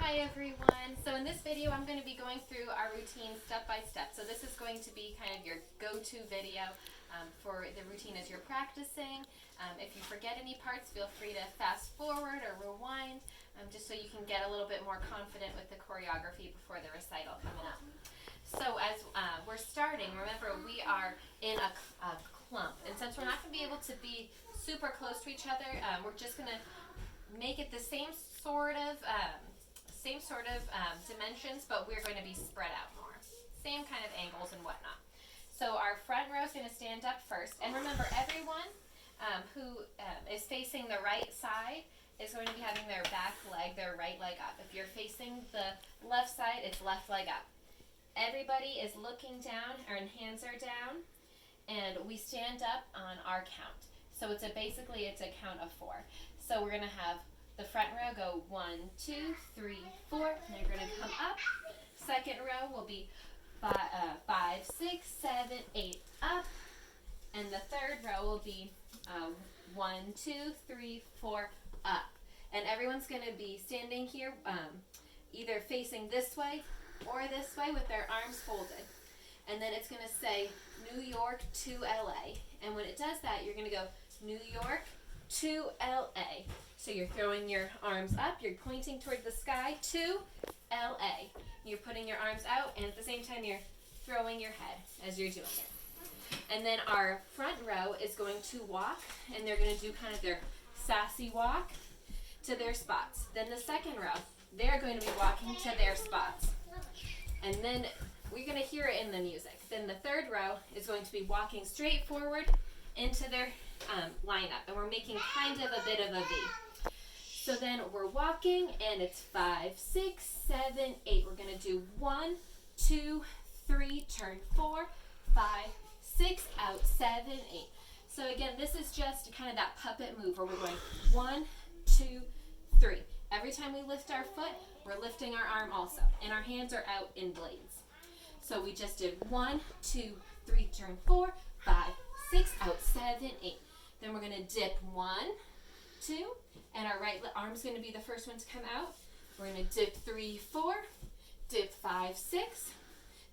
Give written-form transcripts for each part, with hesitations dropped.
Hi everyone. So in this video I'm going to be going through our routine step by step. So this is going to be kind of your go-to video for the routine as you're practicing. If you forget any parts, feel free to fast forward or rewind just so you can get a little bit more confident with the choreography before the recital coming up. So as we're starting, remember we are in a clump, and since we're not going to be able to be super close to each other, we're just going to make it the same sort of dimensions, but we're going to be spread out more. Same kind of angles and whatnot. So our front row is going to stand up first, and remember everyone who is facing the right side is going to be having their back leg, their right leg up. If you're facing the left side, it's left leg up. Everybody is looking down, our hands are down, and we stand up on our count. So basically it's a count of 4. So we're going to have the front row go 1, 2, 3, 4. Now you're going to come up. Second row will be 5, 6, 7, 8 up. And the third row will be 1, 2, 3, 4 up. And everyone's going to be standing here either facing this way or this way with their arms folded. And then it's going to say New York to LA. And when it does that, you're going to go New York to LA. So you're throwing your arms up, you're pointing toward the sky to LA. You're putting your arms out, and at the same time you're throwing your head as you're doing it. And then our front row is going to walk, and they're going to do kind of their sassy walk to their spots. Then the second row, they're going to be walking to their spots. And then we're going to hear it in the music. Then the third row is going to be walking straight forward into their lineup, and we're making kind of a bit of a V. So then we're walking, and it's 5, 6, 7, 8. We're going to do 1, 2, 3, turn 4, 5, 6, out, 7, 8. So again, this is just kind of that puppet move where we're going 1, 2, 3. Every time we lift our foot, we're lifting our arm also, and our hands are out in blades. So we just did 1, 2, 3, turn 4, 5, 6, out, 7, 8. Then we're going to dip 1, 2, and our right arm's going to be the first one to come out. We're going to dip 3, 4, dip 5, 6.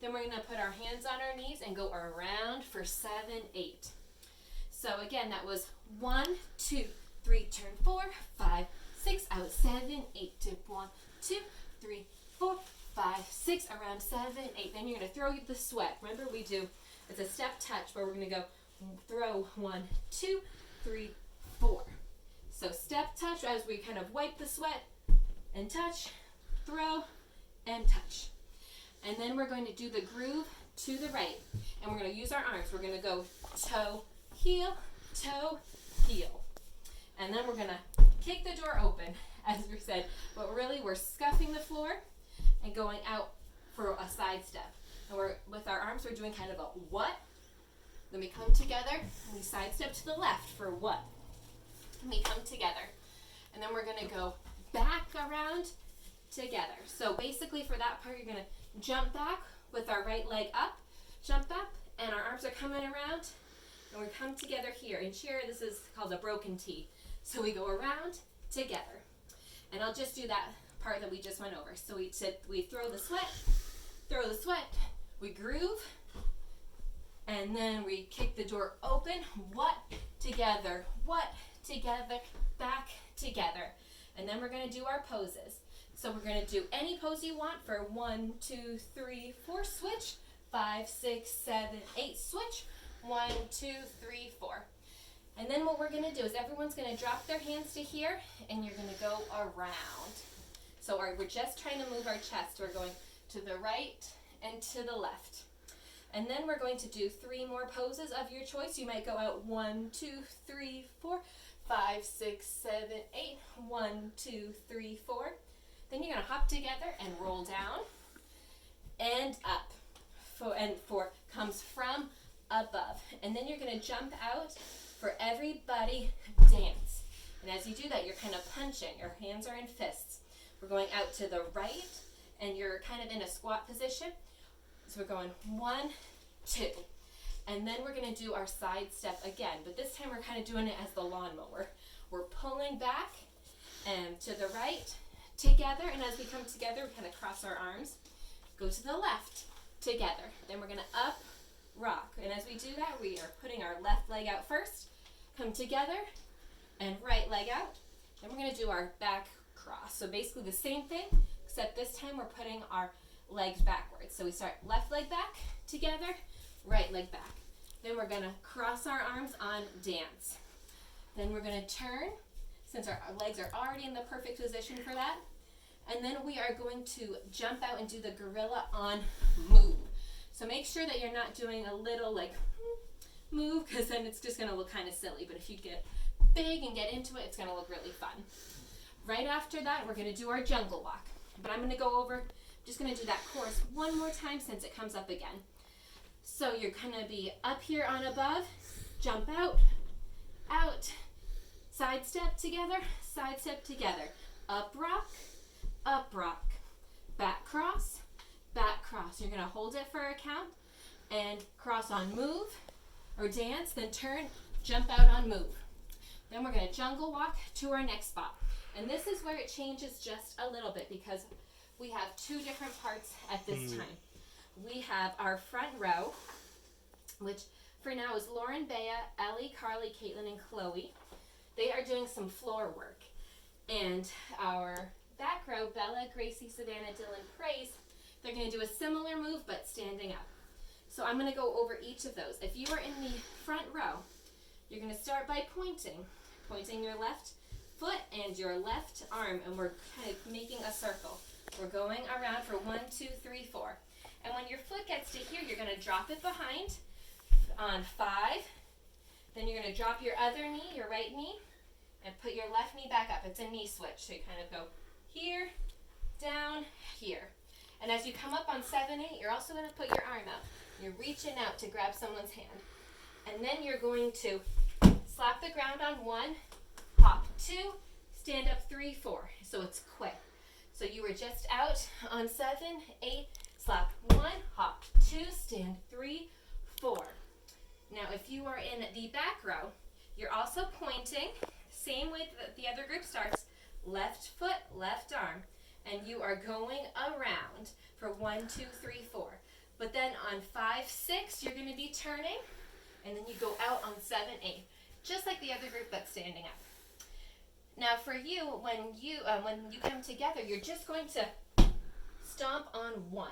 Then we're going to put our hands on our knees and go around for 7, 8. So again, that was 1, 2, 3, turn 4, 5, 6, out, 7, 8. Dip 1, 2, 3, 4, 5, 6, around 7, 8. Then you're going to throw the sweat. Remember it's a step touch where we're going to go throw 1, 2, 3, 4. So step touch as we kind of wipe the sweat and touch, throw, and touch. And then we're going to do the groove to the right. And we're going to use our arms. We're going to go toe, heel, and then we're going to kick the door open, as we said. But really, we're scuffing the floor and going out for a side step. And with our arms, we're doing kind of a what. Then we come together, and we side step to the left for what. And we come together. And then we're going to go back around together. So basically for that part, you're going to jump back with our right leg up, jump up, and our arms are coming around. And we come together here. In cheer, this is called a broken T. So we go around together. And I'll just do that part that we just went over. So we throw the sweat, we groove, and then we kick the door open, what, together, back, together. And then we're going to do our poses. So we're going to do any pose you want for 1, 2, 3, 4, switch, 5, 6, 7, 8, switch, 1, 2, 3, 4. And then what we're going to do is everyone's going to drop their hands to here, and you're going to go around. So we're just trying to move our chest. We're going to the right and to the left. And then we're going to do 3 more poses of your choice. You might go out 1, 2, 3, 4, 5, 6, 7, 8, 1, 2, 3, 4. Then you're going to hop together and roll down and up. 4 comes from above. And then you're going to jump out for everybody dance. And as you do that, you're kind of punching. Your hands are in fists. We're going out to the right, and you're kind of in a squat position. So we're going 1, 2. And then we're going to do our side step again. But this time we're kind of doing it as the lawnmower. We're pulling back and to the right, together, and as we come together, we kind of cross our arms, go to the left, together. Then we're gonna up, rock. And as we do that, we are putting our left leg out first, come together, and right leg out. Then we're gonna do our back cross. So basically the same thing, except this time we're putting our legs backwards. So we start left leg back, together, right leg back. Then we're gonna cross our arms on dance. Then we're gonna turn, since our legs are already in the perfect position for that. And then we are going to jump out and do the gorilla on move. So make sure that you're not doing a little like move, because then it's just gonna look kind of silly. But if you get big and get into it, it's gonna look really fun. Right after that, we're gonna do our jungle walk. But I'm gonna go over, just gonna do that chorus one more time since it comes up again. So you're gonna be up here on above, jump out, out, side step together, up rock, back cross, back cross. You're gonna hold it for a count and cross on move or dance, then turn, jump out on move. Then we're gonna jungle walk to our next spot. And this is where it changes just a little bit because we have two different parts at this time. We have our front row, which for now is Lauren, Bea, Ellie, Carly, Caitlin, and Chloe. They are doing some floor work. And our back row, Bella, Gracie, Savannah, Dylan, Praise, they're gonna do a similar move but standing up. So I'm gonna go over each of those. If you are in the front row, you're gonna start by pointing your left foot and your left arm, and we're kind of making a circle. We're going around for 1, 2, 3, 4. And when your foot gets to here, you're gonna drop it behind on 5. Then you're gonna drop your other knee, your right knee, and put your left knee back up. It's a knee switch, so you kind of go here, down, here. And as you come up on 7, 8, you're also gonna put your arm out. You're reaching out to grab someone's hand. And then you're going to slap the ground on 1, hop 2, stand up 3, 4. So it's quick. So you were just out on 7, 8, slap 1, hop 2, stand 3, 4. Now if you are in the back row, you're also pointing, same way that the other group starts, left foot, left arm. And you are going around for 1, 2, 3, 4. But then on 5, 6, you're gonna be turning, and then you go out on 7, 8. Just like the other group that's standing up. Now for you, when you come together, you're just going to stomp on 1.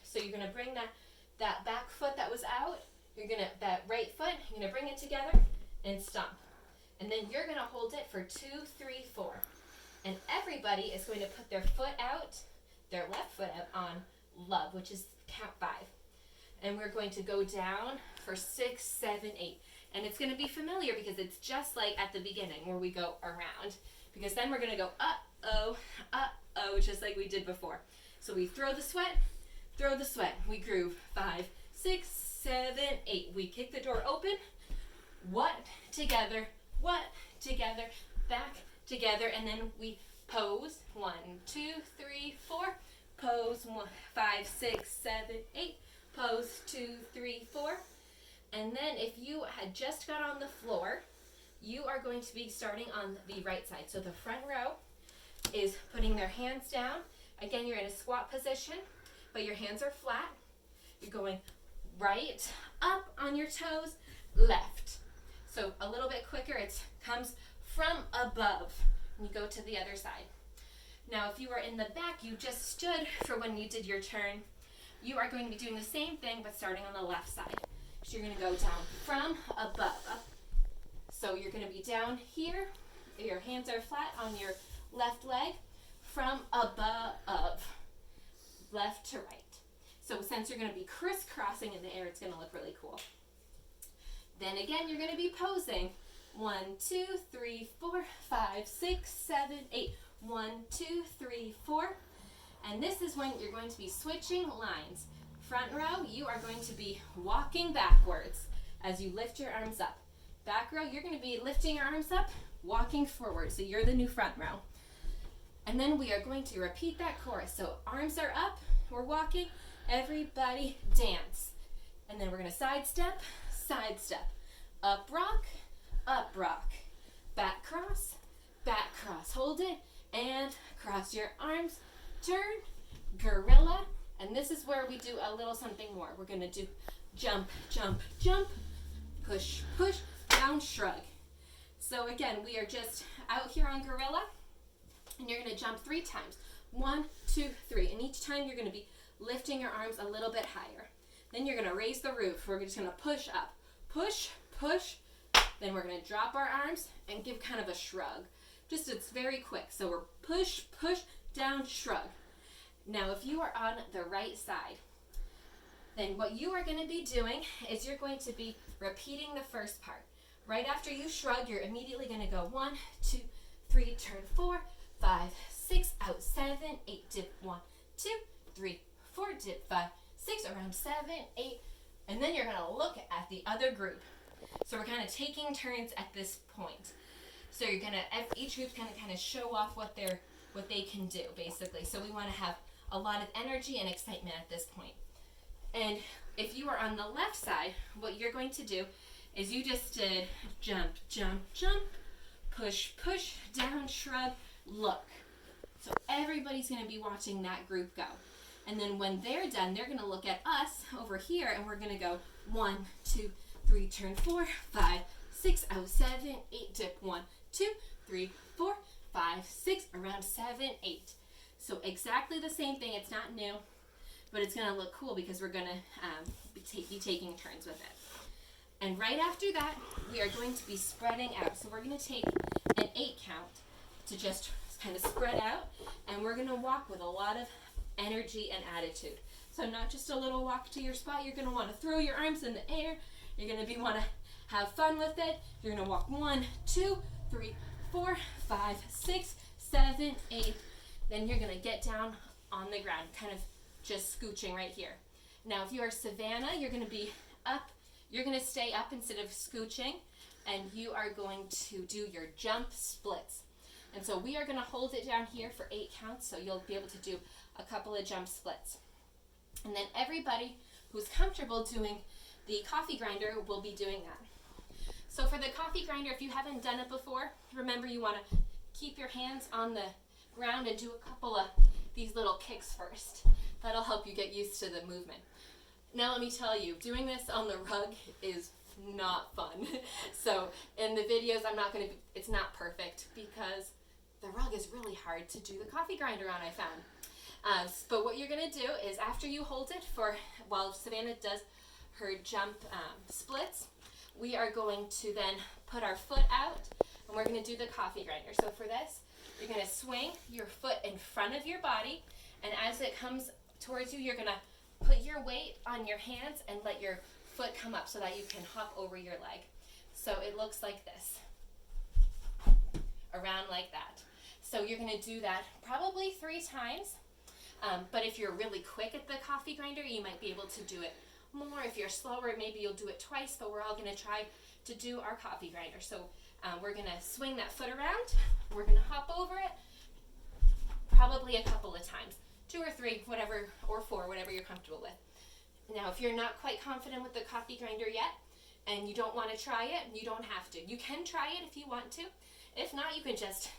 So you're gonna bring that back foot that was out, that right foot, you're gonna bring it together and stomp. And then you're gonna hold it for 2, 3, 4. And everybody is going to put their foot out, their left foot out on love, which is count 5. And we're going to go down for 6, 7, 8. And it's going to be familiar because it's just like at the beginning where we go around. Because then we're going to go uh-oh, just like we did before. So we throw the sweat, we groove 5, 6, 7, 8. We kick the door open, what, together, back, together, and then we pose 1, 2, 3, 4, pose 5, 6, 7, 8, pose 2, 3, 4. And then if you had just got on the floor, you are going to be starting on the right side. So the front row is putting their hands down. Again, you're in a squat position, but your hands are flat. You're going right, up on your toes, left. So a little bit quicker, it comes from above. And you go to the other side. Now, if you were in the back, you just stood for when you did your turn. You are going to be doing the same thing, but starting on the left side. So you're going to go down from above. So you're going to be down here. Your hands are flat on your left leg. From above, left to right. So since you're going to be crisscrossing in the air, it's going to look really cool. Then again, you're going to be posing. 1, 2, 3, 4, 5, 6, 7, 8. 1, 2, 3, 4. And this is when you're going to be switching lines. Front row, you are going to be walking backwards as you lift your arms up. Back row, you're going to be lifting your arms up, walking forward. So you're the new front row. And then we are going to repeat that chorus. So arms are up, we're walking, everybody dance. And then we're going to side step, up rock, back cross, hold it, and cross your arms, turn, gorilla, and this is where we do a little something more. We're gonna do jump, jump, jump, push, push, down, shrug. So again, we are just out here on gorilla, and you're gonna jump 3 times. 1, 2, 3, and each time you're gonna be lifting your arms a little bit higher. Then you're gonna raise the roof. We're just gonna push up, push, push. Then we're gonna drop our arms and give kind of a shrug. Just, it's very quick. So we're push, push, down, shrug. Now, if you are on the right side, then what you are gonna be doing is you're going to be repeating the first part. Right after you shrug, you're immediately gonna go 1, 2, 3, turn 4, 5, 6, out 7, 8, dip 1, 2, 3, 4, dip 5, 6, around 7, 8, and then you're gonna look at the other group. So we're kind of taking turns at this point. So you're gonna, each group's gonna kind of show off what they can do, basically. So we wanna have a lot of energy and excitement at this point. And if you are on the left side, what you're going to do is you just did jump, jump, jump, push, push, down, shrug, look. So everybody's gonna be watching that group go. And then when they're done, they're gonna look at us over here, and we're gonna go 1, 2, 3, turn 4, 5, 6, out 7, 8, dip 1, 2, 3, 4, 5, 6, around 7, 8. So exactly the same thing. It's not new, but it's gonna look cool because we're gonna be taking turns with it. And right after that, we are going to be spreading out. So we're gonna take an 8 count to just kind of spread out, and we're gonna walk with a lot of energy and attitude. So not just a little walk to your spot. You're gonna wanna throw your arms in the air. You're gonna wanna have fun with it. You're gonna walk 1, 2, 3, 4, 5, 6, 7, 8. Then you're gonna get down on the ground, kind of just scooching right here. Now, if you are Savannah, you're gonna be up. You're gonna stay up instead of scooching, and you are going to do your jump splits. And so we are gonna hold it down here for 8 counts, so you'll be able to do a couple of jump splits. And then everybody who's comfortable doing the coffee grinder will be doing that. So for the coffee grinder, if you haven't done it before, remember you wanna keep your hands on the ground and do a couple of these little kicks first. That'll help you get used to the movement. Now let me tell you, doing this on the rug is not fun. So in the videos, it's not perfect because the rug is really hard to do the coffee grinder on, I found. But what you're gonna do is after you hold it while Savannah does her jump splits, we are going to then put our foot out, and we're gonna do the coffee grinder. So for this, you're gonna swing your foot in front of your body, and as it comes towards you, you're gonna put your weight on your hands and let your foot come up so that you can hop over your leg. So it looks like this, around like that. So you're gonna do that probably 3 times, but if you're really quick at the coffee grinder, you might be able to do it more. If you're slower, maybe you'll do it twice, but we're all gonna try to do our coffee grinder. So we're gonna swing that foot around, we're gonna hop over it, probably a couple of times, 2 or 3, whatever, or 4, whatever you're comfortable with. Now, if you're not quite confident with the coffee grinder yet, and you don't want to try it, you don't have to. You can try it if you want to. If not, you can just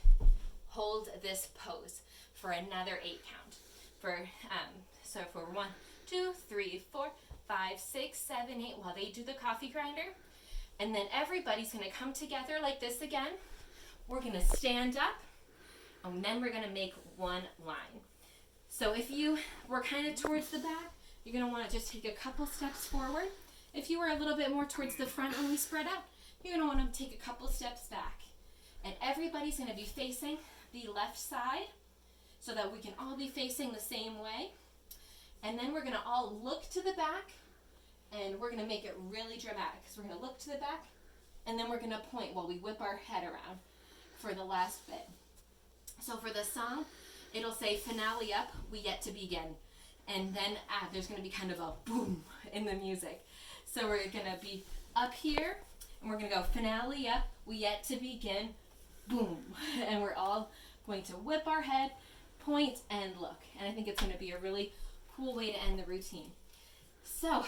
hold this pose for another 8 count. So for 1, 2, 3, 4, 5, 6, 7, 8, while they do the coffee grinder. And then everybody's gonna come together like this again. We're gonna stand up, and then we're gonna make one line. So if you were kind of towards the back, you're gonna wanna just take a couple steps forward. If you were a little bit more towards the front when we spread out, you're gonna wanna take a couple steps back. And everybody's gonna be facing the left side so that we can all be facing the same way. And then we're gonna all look to the back, and we're gonna make it really dramatic because we're gonna look to the back, and then we're gonna point while we whip our head around for the last bit. So for the song, it'll say finale up, we yet to begin. And then there's gonna be kind of a boom in the music. So we're gonna be up here, and we're gonna go finale up, we yet to begin, boom. And we're all going to whip our head, point, and look. And I think it's gonna be a really cool way to end the routine. So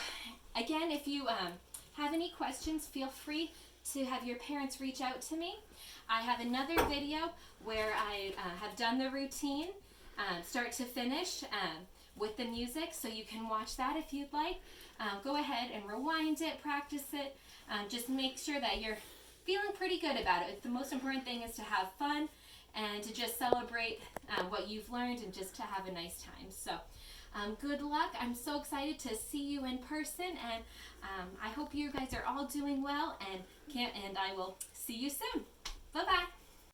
again, if you have any questions, feel free to have your parents reach out to me. I have another video where I have done the routine start to finish with the music, so you can watch that if you'd like. Go ahead and rewind it, practice it. Just make sure that you're feeling pretty good about it. The most important thing is to have fun and to just celebrate what you've learned and just to have a nice time. So good luck. I'm so excited to see you in person, and I hope you guys are all doing well, and I will see you soon. Bye-bye.